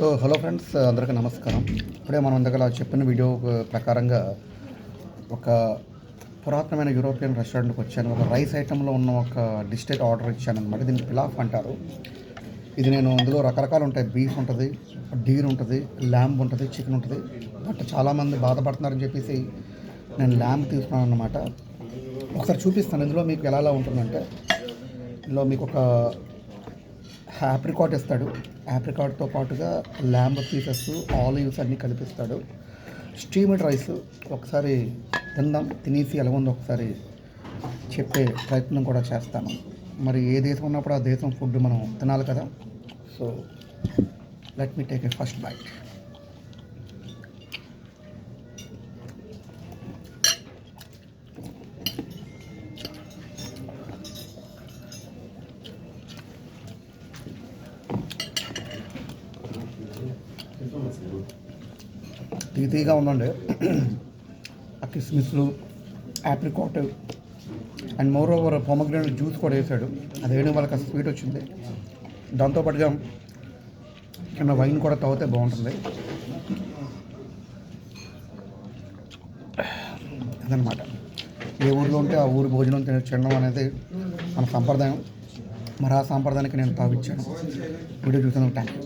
So hello friends, అందరికీ నమస్కారం. ఇప్పుడే మనం ఇందాక చెప్పిన వీడియో ప్రకారంగా ఒక పురాతనమైన యూరోపియన్ రెస్టారెంట్కి వచ్చాను. ఒక రైస్ ఐటెంలో ఉన్న ఒక డిష్ అయితే ఆర్డర్ ఇచ్చాను అనమాట. దీన్ని పిలాఫ్ అంటారు. ఇది నేను ఇందులో రకరకాలు ఉంటాయి. బీఫ్ ఉంటుంది, డీర్ ఉంటుంది, ల్యాంబ్ ఉంటుంది, చికెన్ ఉంటుంది. బట్ చాలామంది బాధపడుతున్నారని చెప్పేసి నేను ల్యాంబ్ తీసుకున్నాను అనమాట. ఒకసారి చూపిస్తాను ఇందులో మీకు ఎలా ఉంటుందంటే, ఇందులో మీకు ఒక యాప్రికాట్ ఇస్తాడు. యాప్రికాట్తో పాటుగా ల్యాంబ్ పీసెస్, ఆలివ్స్ అన్నీ కల్పిస్తాడు. స్టీమ్డ్ రైస్ ఒకసారి తిందాం, తినేసి ఎలా ఉందో ఒకసారి చెప్పే ప్రయత్నం కూడా చేస్తాను. మరి ఏ దేశం ఉన్నప్పుడు ఆ దేశం ఫుడ్ మనం తినాలి కదా. So let me take a first bite. తీగా ఉందండి. ఆ కిస్మిస్లు, apricot and moreover pomegranate juice కూడా వేసాడు. అది వేయడం వల్ల కాస్త స్వీట్ వచ్చింది. దాంతోపాటుగా చిన్న వైన్ కూడా తాగితే బాగుంటుంది. అదనమాట. ఏ ఊరిలో ఉంటే ఆ ఊరి భోజనం తినడం అనేది మన సంప్రదాయం. మరి ఆ సాంప్రదాయానికి నేను తావిచ్చాను. వీడియో చూసినందుకు థ్యాంక్ యూ.